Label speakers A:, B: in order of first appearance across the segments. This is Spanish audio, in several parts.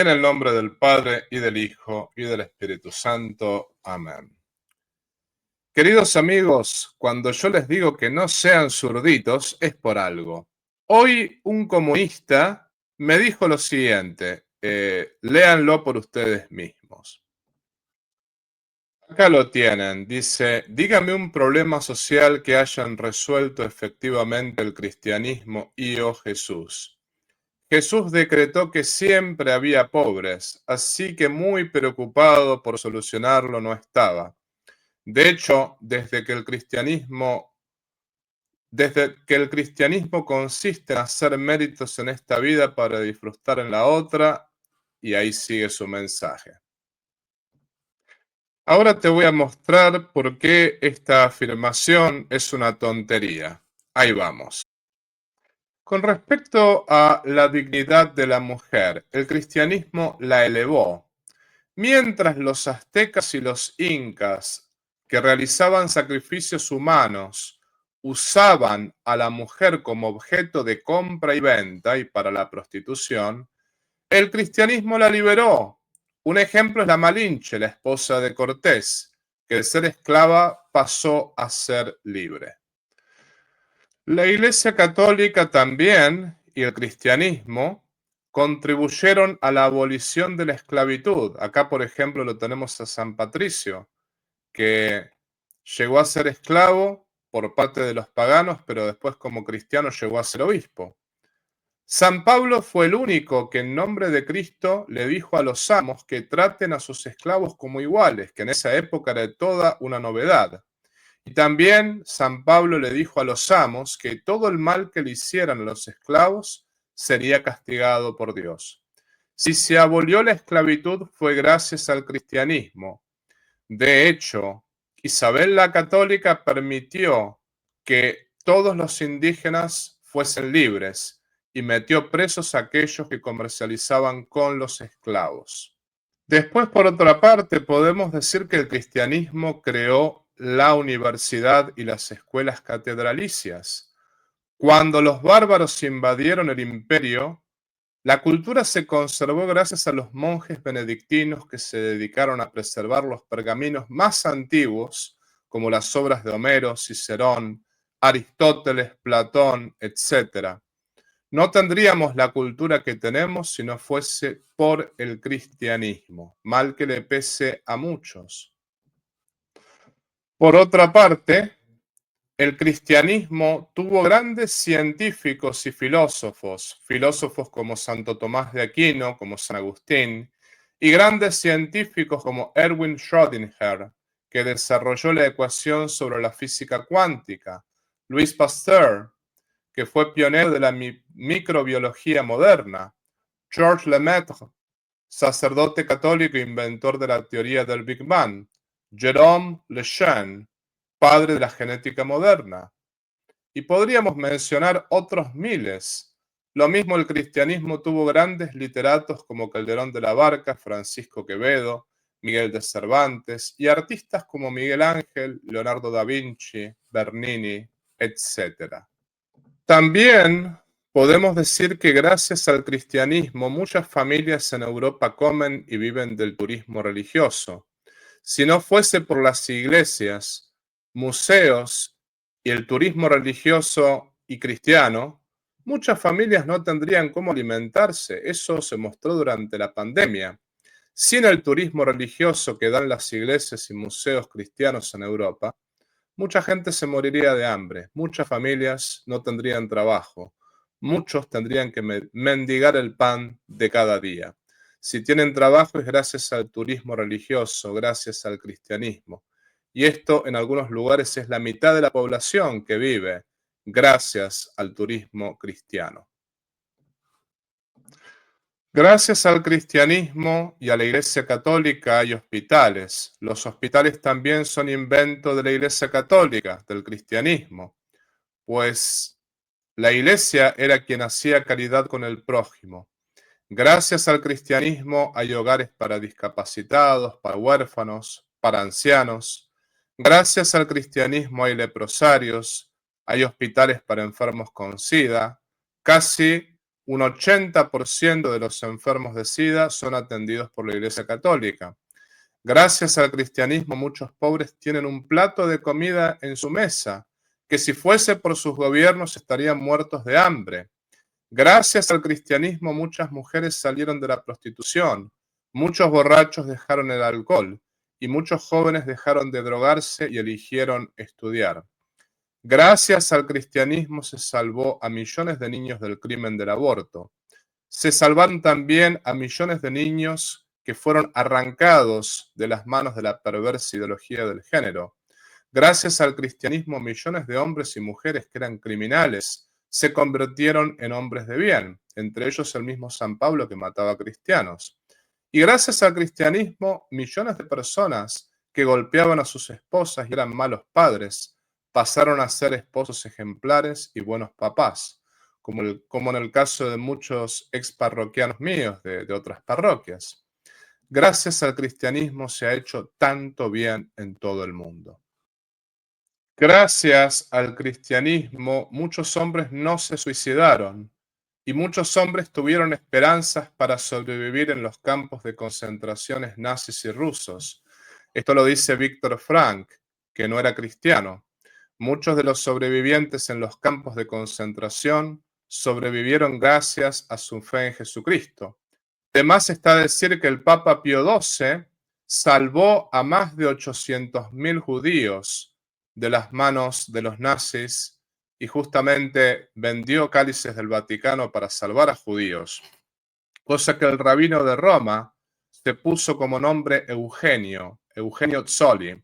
A: En el nombre del Padre, y del Hijo, y del Espíritu Santo. Amén. Queridos amigos, cuando yo les digo que no sean zurditos, es por algo. Hoy un comunista me dijo lo siguiente, léanlo por ustedes mismos. Acá lo tienen, dice, dígame un problema social que hayan resuelto efectivamente el cristianismo y o Jesús. Jesús decretó que siempre había pobres, así que muy preocupado por solucionarlo no estaba. De hecho, desde que el cristianismo consiste en hacer méritos en esta vida para disfrutar en la otra, y ahí sigue su mensaje. Ahora te voy a mostrar por qué esta afirmación es una tontería. Ahí vamos. Con respecto a la dignidad de la mujer, el cristianismo la elevó. Mientras los aztecas y los incas, que realizaban sacrificios humanos, usaban a la mujer como objeto de compra y venta y para la prostitución, el cristianismo la liberó. Un ejemplo es la Malinche, la esposa de Cortés, que de ser esclava pasó a ser libre. La Iglesia Católica también y el cristianismo contribuyeron a la abolición de la esclavitud. Acá, por ejemplo, lo tenemos a San Patricio, que llegó a ser esclavo por parte de los paganos, pero después como cristiano llegó a ser obispo. San Pablo fue el único que en nombre de Cristo le dijo a los amos que traten a sus esclavos como iguales, que en esa época era toda una novedad. Y también San Pablo le dijo a los amos que todo el mal que le hicieran a los esclavos sería castigado por Dios. Si se abolió la esclavitud fue gracias al cristianismo. De hecho, Isabel la Católica permitió que todos los indígenas fuesen libres y metió presos a aquellos que comercializaban con los esclavos. Después, por otra parte, podemos decir que el cristianismo creó la universidad y las escuelas catedralicias. Cuando los bárbaros invadieron el imperio, la cultura se conservó gracias a los monjes benedictinos que se dedicaron a preservar los pergaminos más antiguos, como las obras de Homero, Cicerón, Aristóteles, Platón, etc. No tendríamos la cultura que tenemos si no fuese por el cristianismo, mal que le pese a muchos. Por otra parte, el cristianismo tuvo grandes científicos y filósofos como Santo Tomás de Aquino, como San Agustín, y grandes científicos como Erwin Schrödinger, que desarrolló la ecuación sobre la física cuántica, Louis Pasteur, que fue pionero de la microbiología moderna, Georges Lemaitre, sacerdote católico e inventor de la teoría del Big Bang, Jérôme Lejeune, padre de la genética moderna. Y podríamos mencionar otros miles. Lo mismo el cristianismo tuvo grandes literatos como Calderón de la Barca, Francisco Quevedo, Miguel de Cervantes y artistas como Miguel Ángel, Leonardo da Vinci, Bernini, etc. También podemos decir que gracias al cristianismo muchas familias en Europa comen y viven del turismo religioso. Si no fuese por las iglesias, museos y el turismo religioso y cristiano, muchas familias no tendrían cómo alimentarse. Eso se mostró durante la pandemia. Sin el turismo religioso que dan las iglesias y museos cristianos en Europa, mucha gente se moriría de hambre, muchas familias no tendrían trabajo, muchos tendrían que mendigar el pan de cada día. Si tienen trabajo es gracias al turismo religioso, gracias al cristianismo. Y esto en algunos lugares es la mitad de la población que vive gracias al turismo cristiano. Gracias al cristianismo y a la Iglesia Católica hay hospitales. Los hospitales también son invento de la Iglesia Católica, del cristianismo, pues la Iglesia era quien hacía caridad con el prójimo. Gracias al cristianismo hay hogares para discapacitados, para huérfanos, para ancianos. Gracias al cristianismo hay leprosarios, hay hospitales para enfermos con SIDA, casi Un 80% de los enfermos de SIDA son atendidos por la Iglesia Católica. Gracias al cristianismo, muchos pobres tienen un plato de comida en su mesa, que si fuese por sus gobiernos estarían muertos de hambre. Gracias al cristianismo, muchas mujeres salieron de la prostitución, muchos borrachos dejaron el alcohol y muchos jóvenes dejaron de drogarse y eligieron estudiar. Gracias al cristianismo se salvó a millones de niños del crimen del aborto. Se salvaron también a millones de niños que fueron arrancados de las manos de la perversa ideología del género. Gracias al cristianismo, millones de hombres y mujeres que eran criminales se convirtieron en hombres de bien, entre ellos el mismo San Pablo que mataba cristianos. Y gracias al cristianismo, millones de personas que golpeaban a sus esposas y eran malos padres, pasaron a ser esposos ejemplares y buenos papás, como en el caso de muchos ex parroquianos míos de otras parroquias. Gracias al cristianismo se ha hecho tanto bien en todo el mundo. Gracias al cristianismo, muchos hombres no se suicidaron y muchos hombres tuvieron esperanzas para sobrevivir en los campos de concentraciones nazis y rusos. Esto lo dice Víctor Frank, que no era cristiano. Muchos de los sobrevivientes en los campos de concentración sobrevivieron gracias a su fe en Jesucristo. Además está decir que el Papa Pío XII salvó a más de 800.000 judíos de las manos de los nazis y justamente vendió cálices del Vaticano para salvar a judíos, cosa que el rabino de Roma se puso como nombre Eugenio Zoli.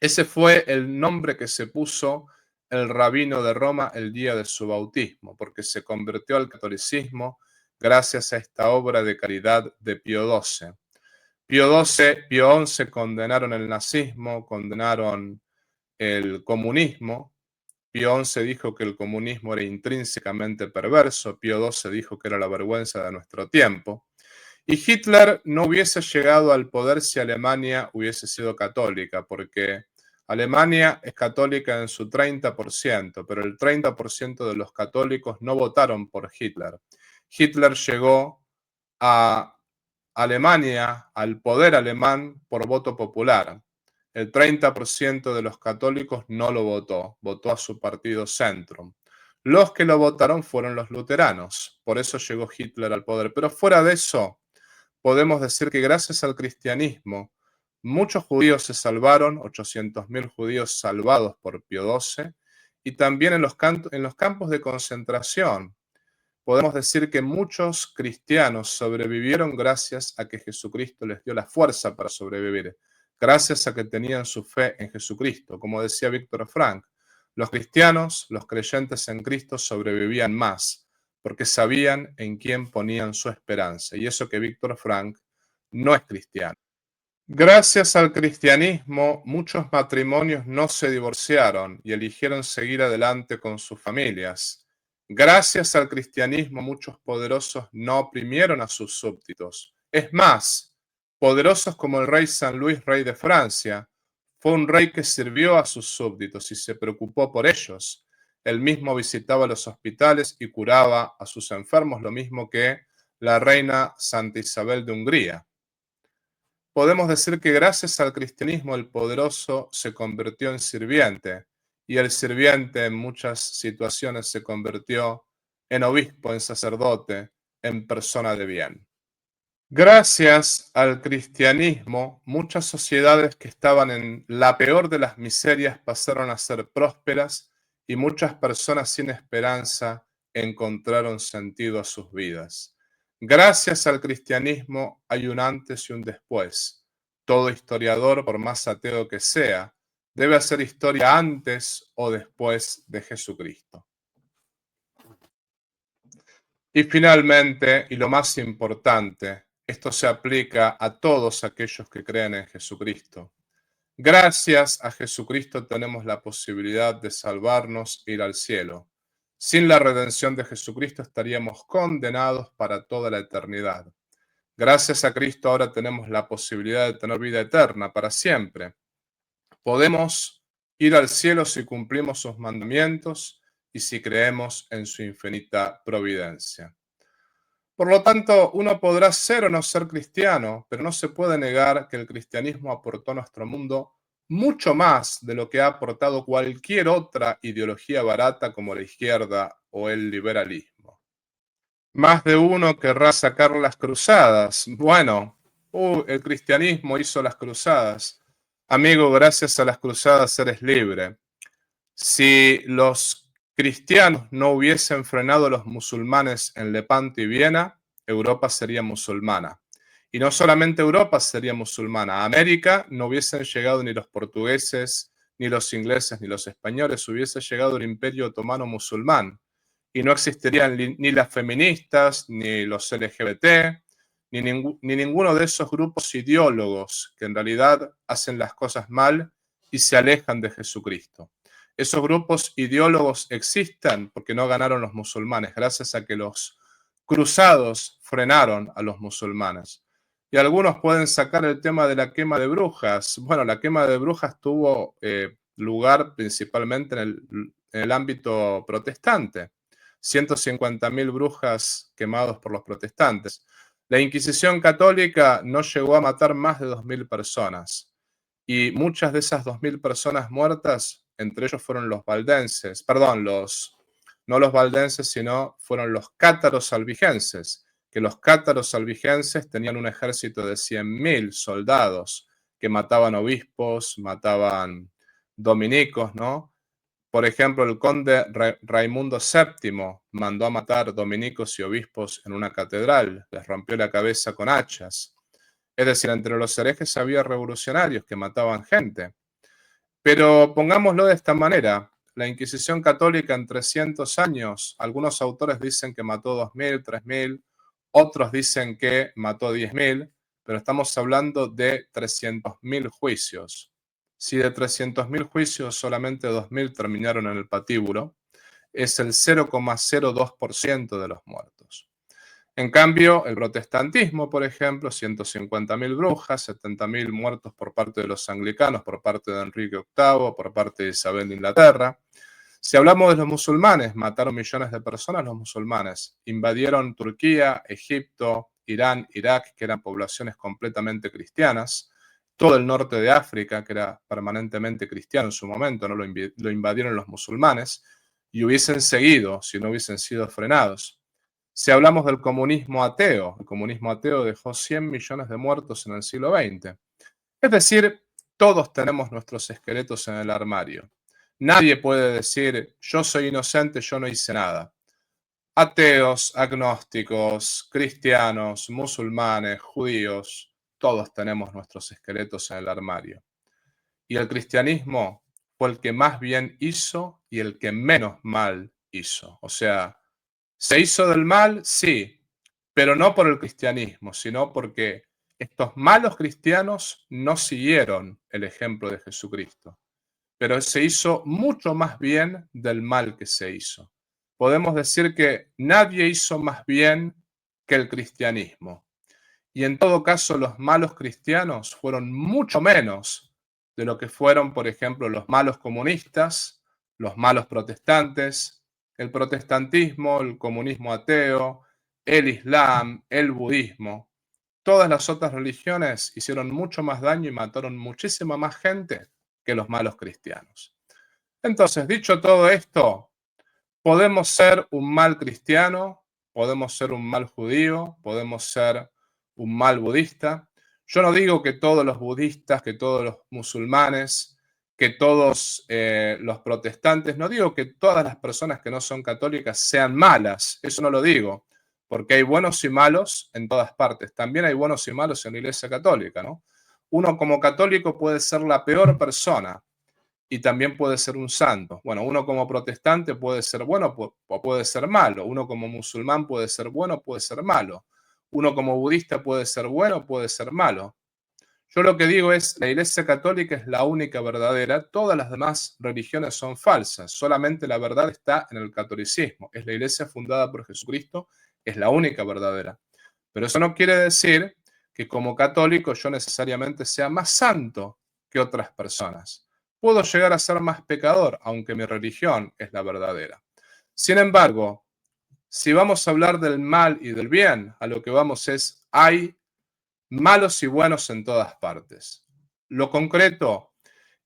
A: Ese fue el nombre que se puso el rabino de Roma el día de su bautismo, porque se convirtió al catolicismo gracias a esta obra de caridad de Pío XII. Pío XI condenaron el nazismo, condenaron el comunismo. Pío XI dijo que el comunismo era intrínsecamente perverso. Pío XII dijo que era la vergüenza de nuestro tiempo. Y Hitler no hubiese llegado al poder si Alemania hubiese sido católica, porque Alemania es católica en su 30%, pero el 30% de los católicos no votaron por Hitler. Hitler llegó a Alemania, al poder alemán, por voto popular. El 30% de los católicos no lo votó, votó a su partido Centrum. Los que lo votaron fueron los luteranos, por eso llegó Hitler al poder. Pero fuera de eso, podemos decir que gracias al cristianismo, muchos judíos se salvaron, 800.000 judíos salvados por Pío XII, y también en los campos de concentración. Podemos decir que muchos cristianos sobrevivieron gracias a que Jesucristo les dio la fuerza para sobrevivir, gracias a que tenían su fe en Jesucristo. Como decía Víctor Frank, los cristianos, los creyentes en Cristo sobrevivían más, porque sabían en quién ponían su esperanza. Y eso que Víctor Frank no es cristiano. Gracias al cristianismo, muchos matrimonios no se divorciaron y eligieron seguir adelante con sus familias. Gracias al cristianismo, muchos poderosos no oprimieron a sus súbditos. Es más, poderosos como el rey San Luis, rey de Francia, fue un rey que sirvió a sus súbditos y se preocupó por ellos. Él mismo visitaba los hospitales y curaba a sus enfermos, lo mismo que la reina Santa Isabel de Hungría. Podemos decir que gracias al cristianismo el poderoso se convirtió en sirviente y el sirviente en muchas situaciones se convirtió en obispo, en sacerdote, en persona de bien. Gracias al cristianismo, muchas sociedades que estaban en la peor de las miserias pasaron a ser prósperas y muchas personas sin esperanza encontraron sentido a sus vidas. Gracias al cristianismo hay un antes y un después. Todo historiador, por más ateo que sea, debe hacer historia antes o después de Jesucristo. Y finalmente, y lo más importante, esto se aplica a todos aquellos que creen en Jesucristo. Gracias a Jesucristo tenemos la posibilidad de salvarnos e ir al cielo. Sin la redención de Jesucristo estaríamos condenados para toda la eternidad. Gracias a Cristo ahora tenemos la posibilidad de tener vida eterna para siempre. Podemos ir al cielo si cumplimos sus mandamientos y si creemos en su infinita providencia. Por lo tanto, uno podrá ser o no ser cristiano, pero no se puede negar que el cristianismo aportó a nuestro mundo mucho más de lo que ha aportado cualquier otra ideología barata como la izquierda o el liberalismo. Más de uno querrá sacar las cruzadas. Bueno, el cristianismo hizo las cruzadas. Amigo, gracias a las cruzadas eres libre. Si los cristianos no hubiesen frenado a los musulmanes en Lepanto y Viena, Europa sería musulmana. Y no solamente Europa sería musulmana, a América no hubiesen llegado ni los portugueses, ni los ingleses, ni los españoles, hubiese llegado el imperio otomano musulmán. Y no existirían ni las feministas, ni los LGBT, ni ninguno de esos grupos ideólogos que en realidad hacen las cosas mal y se alejan de Jesucristo. Esos grupos ideólogos existen porque no ganaron los musulmanes, gracias a que los cruzados frenaron a los musulmanes. Y algunos pueden sacar el tema de la quema de brujas. Bueno, la quema de brujas tuvo lugar principalmente en el ámbito protestante. 150.000 brujas quemados por los protestantes. La Inquisición católica no llegó a matar más de 2.000 personas. Y muchas de esas 2.000 personas muertas, entre ellos fueron los valdenses, perdón, no los valdenses, sino fueron los cátaros albigenses, que los cátaros albigenses tenían un ejército de 100.000 soldados que mataban obispos, mataban dominicos, ¿no? Por ejemplo, el conde Raimundo VII mandó a matar dominicos y obispos en una catedral, les rompió la cabeza con hachas. Es decir, entre los herejes había revolucionarios que mataban gente. Pero pongámoslo de esta manera, la Inquisición católica en 300 años, algunos autores dicen que mató 2.000, 3.000, otros dicen que mató 10.000, pero estamos hablando de 300.000 juicios. Si de 300.000 juicios solamente 2.000 terminaron en el patíbulo, es el 0,02% de los muertos. En cambio, el protestantismo, por ejemplo, 150.000 brujas, 70.000 muertos por parte de los anglicanos, por parte de Enrique VIII, por parte de Isabel de Inglaterra. Si hablamos de los musulmanes, mataron millones de personas los musulmanes. Invadieron Turquía, Egipto, Irán, Irak, que eran poblaciones completamente cristianas. Todo el norte de África, que era permanentemente cristiano en su momento, ¿no? Lo invadieron los musulmanes y hubiesen seguido si no hubiesen sido frenados. Si hablamos del comunismo ateo, el comunismo ateo dejó 100 millones de muertos en el siglo XX. Es decir, todos tenemos nuestros esqueletos en el armario. Nadie puede decir, yo soy inocente, yo no hice nada. Ateos, agnósticos, cristianos, musulmanes, judíos, todos tenemos nuestros esqueletos en el armario. Y el cristianismo fue el que más bien hizo y el que menos mal hizo. O sea, ¿se hizo del mal? Sí, pero no por el cristianismo, sino porque estos malos cristianos no siguieron el ejemplo de Jesucristo, pero se hizo mucho más bien del mal que se hizo. Podemos decir que nadie hizo más bien que el cristianismo. Y en todo caso, los malos cristianos fueron mucho menos de lo que fueron, por ejemplo, los malos comunistas, los malos protestantes, el protestantismo, el comunismo ateo, el islam, el budismo. Todas las otras religiones hicieron mucho más daño y mataron muchísima más gente que los malos cristianos. Entonces, dicho todo esto, podemos ser un mal cristiano, podemos ser un mal judío, podemos ser un mal budista. Yo no digo que todos los budistas, que todos los musulmanes, que todos los protestantes, no digo que todas las personas que no son católicas sean malas, eso no lo digo, porque hay buenos y malos en todas partes. También hay buenos y malos en la Iglesia Católica, ¿no? Uno como católico puede ser la peor persona, y también puede ser un santo. Bueno, uno como protestante puede ser bueno o puede ser malo. Uno como musulmán puede ser bueno o puede ser malo. Uno como budista puede ser bueno o puede ser malo. Yo lo que digo es, la Iglesia Católica es la única verdadera, todas las demás religiones son falsas, solamente la verdad está en el catolicismo. Es la Iglesia fundada por Jesucristo, es la única verdadera. Pero eso no quiere decir que como católico yo necesariamente sea más santo que otras personas. Puedo llegar a ser más pecador, aunque mi religión es la verdadera. Sin embargo, Si vamos a hablar del mal y del bien, a lo que vamos es, hay malos y buenos en todas partes. Lo concreto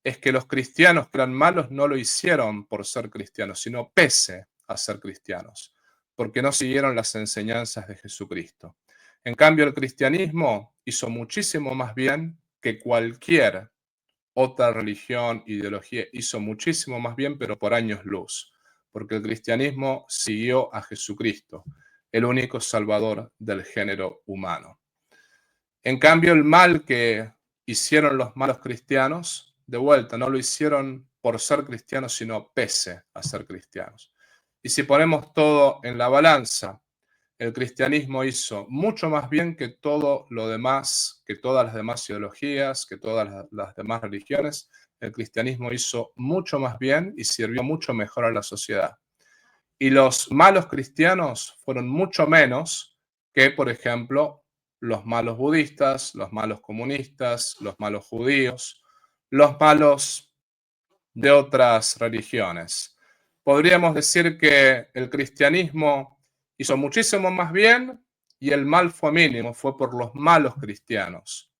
A: es que los cristianos que eran malos no lo hicieron por ser cristianos, sino pese a ser cristianos, porque no siguieron las enseñanzas de Jesucristo. En cambio, el cristianismo hizo muchísimo más bien que cualquier otra religión, ideología, hizo muchísimo más bien, pero por años luz, porque el cristianismo siguió a Jesucristo, el único salvador del género humano. En cambio, el mal que hicieron los malos cristianos, de vuelta, no lo hicieron por ser cristianos, sino pese a ser cristianos. Y si ponemos todo en la balanza, el cristianismo hizo mucho más bien que todo lo demás, que todas las demás ideologías, que todas las demás religiones. El cristianismo hizo mucho más bien y sirvió mucho mejor a la sociedad. Y los malos cristianos fueron mucho menos que, por ejemplo, los malos budistas, los malos comunistas, los malos judíos, los malos de otras religiones. Podríamos decir que el cristianismo hizo muchísimo más bien y el mal fue mínimo, fue por los malos cristianos.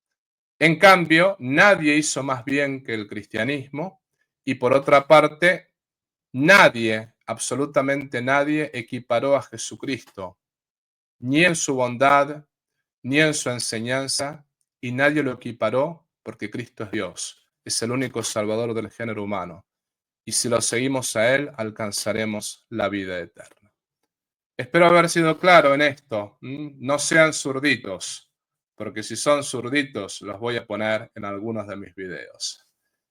A: En cambio, nadie hizo más bien que el cristianismo y por otra parte, nadie, absolutamente nadie, equiparó a Jesucristo, ni en su bondad, ni en su enseñanza, y nadie lo equiparó porque Cristo es Dios, es el único salvador del género humano. Y si lo seguimos a Él, alcanzaremos la vida eterna. Espero haber sido claro en esto. No sean zurditos, porque si son zurditos, los voy a poner en algunos de mis videos.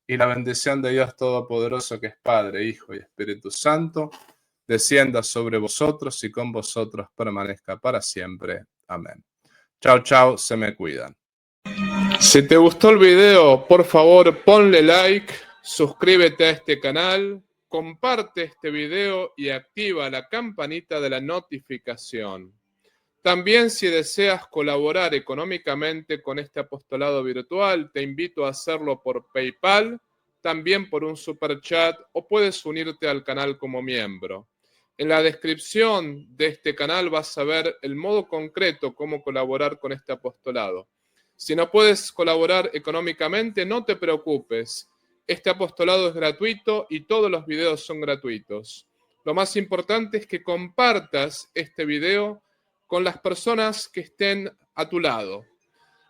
A: Y la bendición de Dios Todopoderoso, que es Padre, Hijo y Espíritu Santo, descienda sobre vosotros y con vosotros permanezca para siempre. Amén. Chao, chao, se me cuidan. Si te gustó el video, por favor, ponle like, suscríbete a este canal, comparte este video y activa la campanita de la notificación. También, si deseas colaborar económicamente con este apostolado virtual, te invito a hacerlo por PayPal, también por un super chat o puedes unirte al canal como miembro. En la descripción de este canal vas a ver el modo concreto cómo colaborar con este apostolado. Si no puedes colaborar económicamente, no te preocupes. Este apostolado es gratuito y todos los videos son gratuitos. Lo más importante es que compartas este video con las personas que estén a tu lado.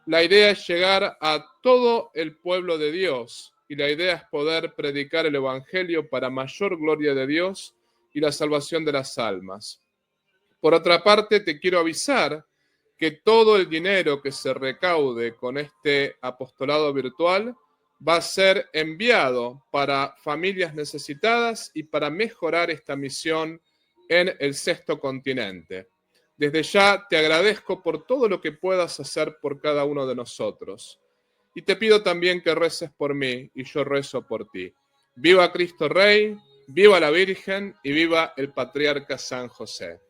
A: La idea es llegar a todo el pueblo de Dios y la idea es poder predicar el Evangelio para mayor gloria de Dios y la salvación de las almas. Por otra parte, te quiero avisar que todo el dinero que se recaude con este apostolado virtual va a ser enviado para familias necesitadas y para mejorar esta misión en el sexto continente. Desde ya te agradezco por todo lo que puedas hacer por cada uno de nosotros. Y te pido también que reces por mí y yo rezo por ti. Viva Cristo Rey, viva la Virgen y viva el Patriarca San José.